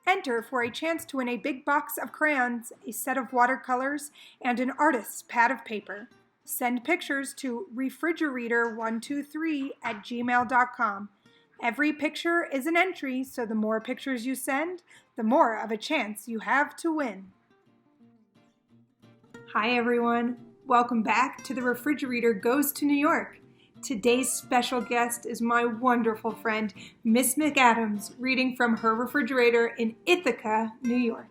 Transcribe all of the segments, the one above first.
Enter for a chance to win a big box of crayons, a set of watercolors, and an artist's pad of paper. Send pictures to refrigerator123@gmail.com. Every picture is an entry, so the more pictures you send, the more of a chance you have to win. Hi everyone, welcome back to The Refrigerator Goes to New York. Today's special guest is my wonderful friend, Miss McAdams, reading from her refrigerator in Ithaca, New York.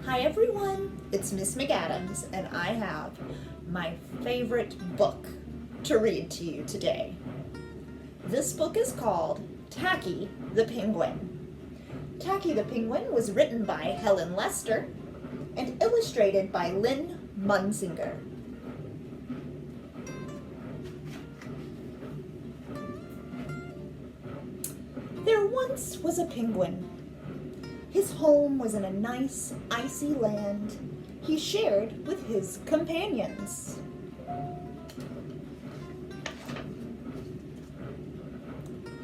Hi everyone, it's Miss McAdams, and I have my favorite book to read to you today. This book is called Tacky the Penguin. Tacky the Penguin was written by Helen Lester and illustrated by Lynn Munsinger. There once was a penguin. His home was in a nice, icy land he shared with his companions.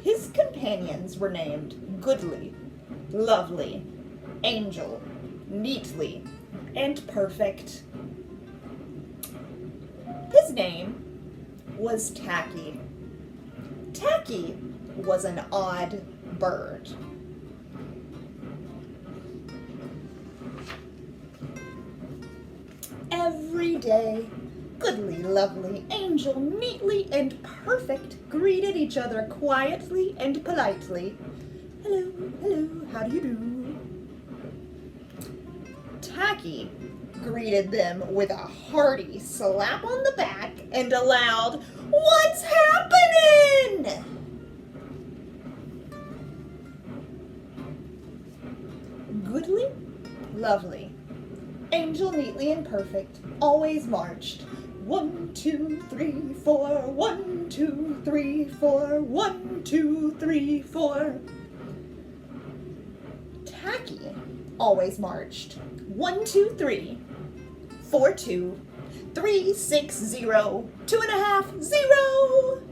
His companions were named Goodly, Lovely, Angel, Neatly, and Perfect. His name was Tacky. Tacky was an odd bird. Every day, Goodly, Lovely, Angel, Neatly, and Perfect greeted each other quietly and politely. Hello, hello, how do you do? Tacky greeted them with a hearty slap on the back and a loud, "What's happening?" Goodly, Lovely, Angel, Neatly, and Perfect always marched 1, 2, 3, 4, 1, 2, 3, 4, 1, 2, 3, 4. Tacky always marched 1, 2, 3, 4, 2, 3, 6, 0, 2.5, 0.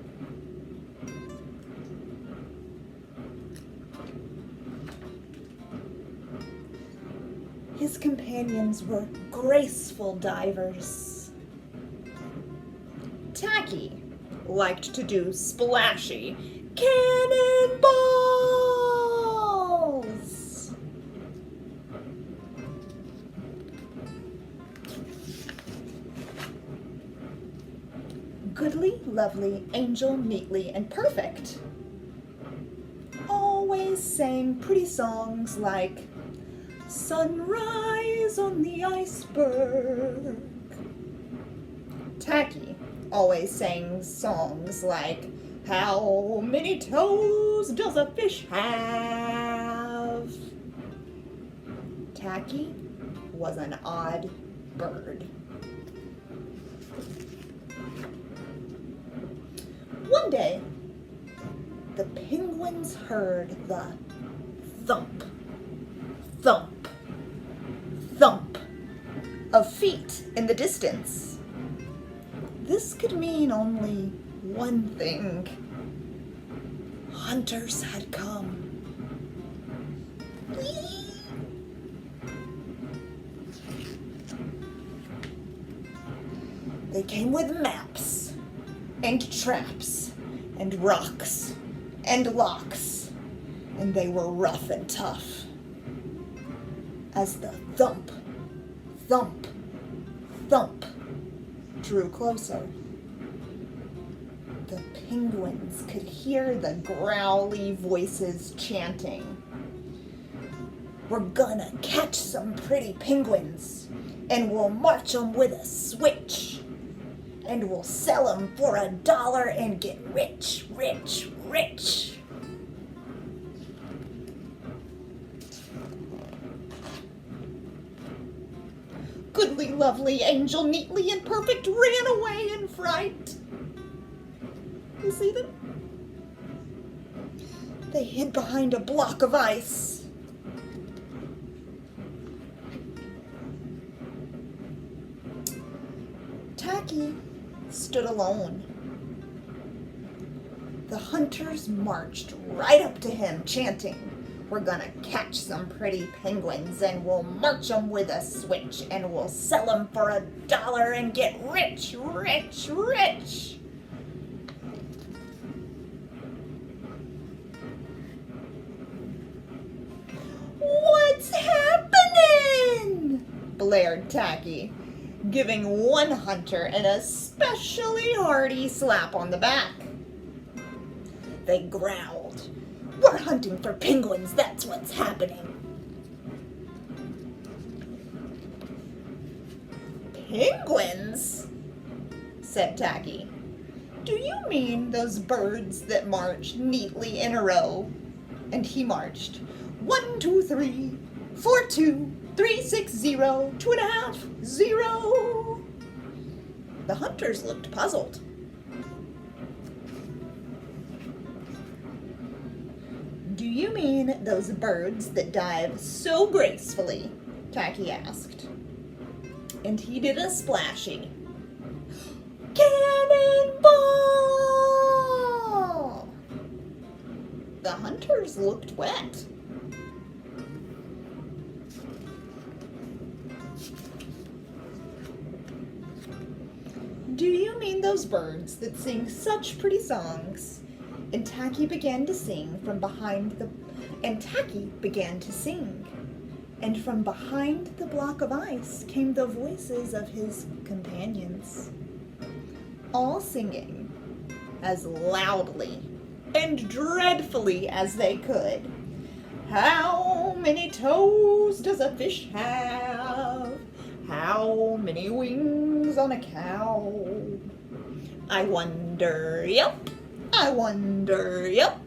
His companions were graceful divers. Tacky liked to do splashy cannonballs. Goodly, Lovely, Angel, Neatly, and Perfect always sang pretty songs like "Sunrise on the Iceberg." Tacky always sang songs like "How many toes does a fish have?" Tacky was an odd bird. One day, the penguins heard the thump, thump, thump of feet in the distance. This could mean only one thing. Hunters had come. They came with maps and traps and rocks and locks, and they were rough and tough. As the thump, thump, thump drew closer, the penguins could hear the growly voices chanting, "We're gonna catch some pretty penguins, and we'll march 'em with a switch, and we'll sell 'em for $1 and get rich, rich, rich." Goodly, Lovely, Angel, Neatly, and Perfect ran away in fright. You see them? They hid behind a block of ice. Tacky stood alone. The hunters marched right up to him, chanting, We're gonna catch some pretty penguins and we'll march them with a switch and we'll sell them for $1 and get rich, rich, rich. What's happening? Blared Tacky, giving one hunter an especially hearty slap on the back. They growled. We're hunting for penguins, that's what's happening. Penguins? Said Tacky. Do you mean those birds that march neatly in a row? And he marched 1, 2, 3, 4, 2, 3, 6, 0, 2.5, 0. The hunters looked puzzled. Do you mean those birds that dive so gracefully? Tacky asked. And he did a splashy. Cannonball! The hunters looked wet. Do you mean those birds that sing such pretty songs? And Tacky began to sing from behind the... And Tacky began to sing. And from behind the block of ice came the voices of his companions, all singing as loudly and dreadfully as they could. How many toes does a fish have? How many wings on a cow? I wonder, yep. I wonder, yep.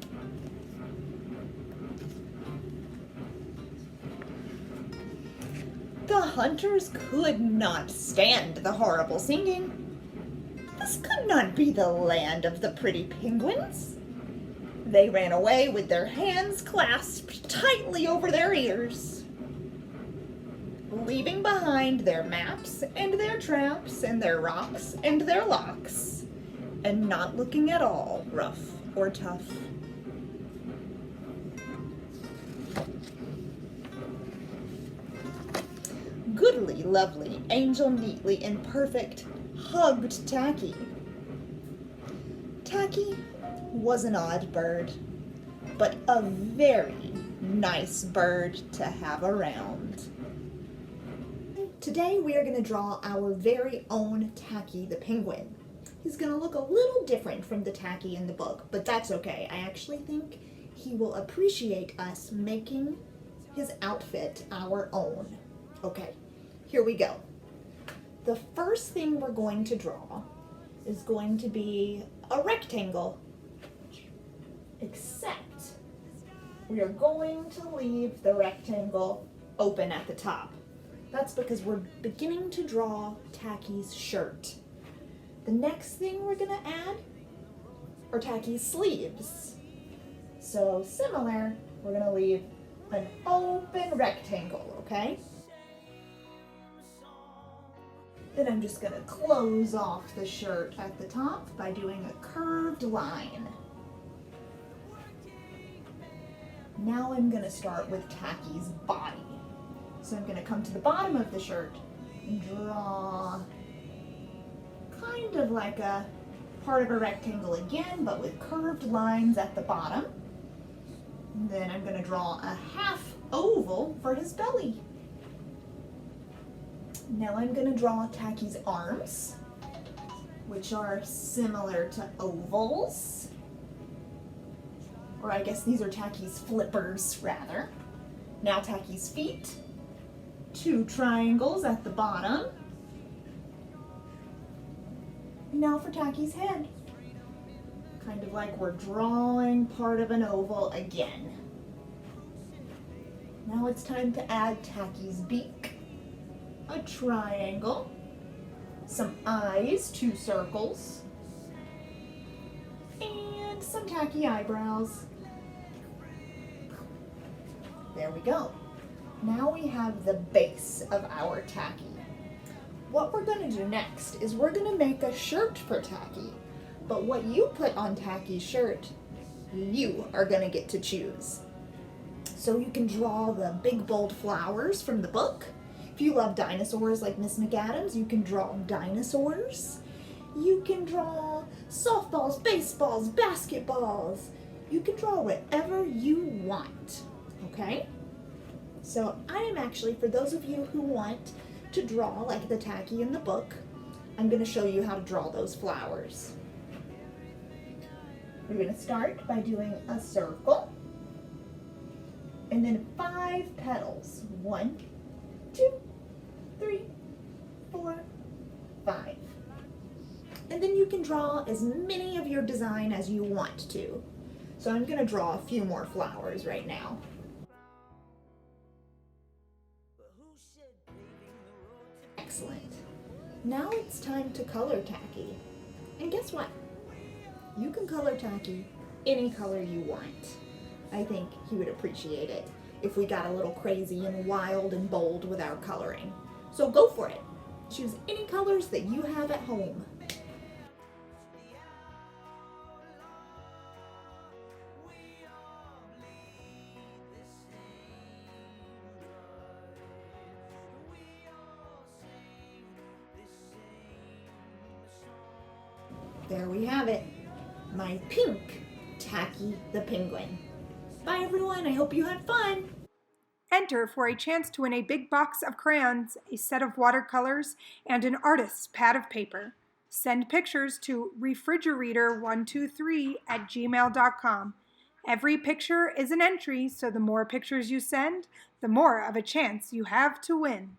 The hunters could not stand the horrible singing. This could not be the land of the pretty penguins. They ran away with their hands clasped tightly over their ears, leaving behind their maps and their traps and their rocks and their locks, and not looking at all rough or tough. Goodly, lovely, angel neatly and perfect hugged Tacky. Tacky was an odd bird, but a very nice bird to have around. Today we are going to draw our very own Tacky the penguin. He's going to look a little different from the Tacky in the book, but that's okay. I actually think he will appreciate us making his outfit our own. Okay, here we go. The first thing we're going to draw is going to be a rectangle, except we are going to leave the rectangle open at the top. That's because we're beginning to draw Tacky's shirt. The next thing we're going to add are Tacky's sleeves. So similar, we're going to leave an open rectangle, okay? Then I'm just going to close off the shirt at the top by doing a curved line. Now I'm going to start with Tacky's body. So I'm going to come to the bottom of the shirt and draw kind of like a part of a rectangle again, but with curved lines at the bottom. And then I'm going to draw a half oval for his belly. Now I'm going to draw Tacky's arms, which are similar to ovals. Or I guess these are Tacky's flippers, rather. Now Tacky's feet, 2 triangles at the bottom. Now for Tacky's head, kind of like we're drawing part of an oval again. Now it's time to add Tacky's beak. A triangle, some eyes, 2 circles, and some Tacky eyebrows. There we go. Now we have the base of our Tacky. What we're going to do next is we're going to make a shirt for Tacky. But what you put on Tacky's shirt, you are going to get to choose. So you can draw the big bold flowers from the book. If you love dinosaurs like Miss McAdams, you can draw dinosaurs. You can draw softballs, baseballs, basketballs. You can draw whatever you want, okay? So I am actually, for those of you who want to draw like the tacky in the book, I'm going to show you how to draw those flowers. We're going to start by doing a circle and then 5 petals. 1, 2, 3, 4, 5. And then you can draw as many of your design as you want to. So I'm going to draw a few more flowers right now. Excellent. Now it's time to color tacky. And guess what? You can color tacky any color you want. I think he would appreciate it if we got a little crazy and wild and bold with our coloring. So go for it. Choose any colors that you have at home. There we have it. My pink Tacky the Penguin. Bye everyone, I hope you had fun. Enter for a chance to win a big box of crayons, a set of watercolors, and an artist's pad of paper. Send pictures to refrigerator123@gmail.com. Every picture is an entry, so the more pictures you send, the more of a chance you have to win.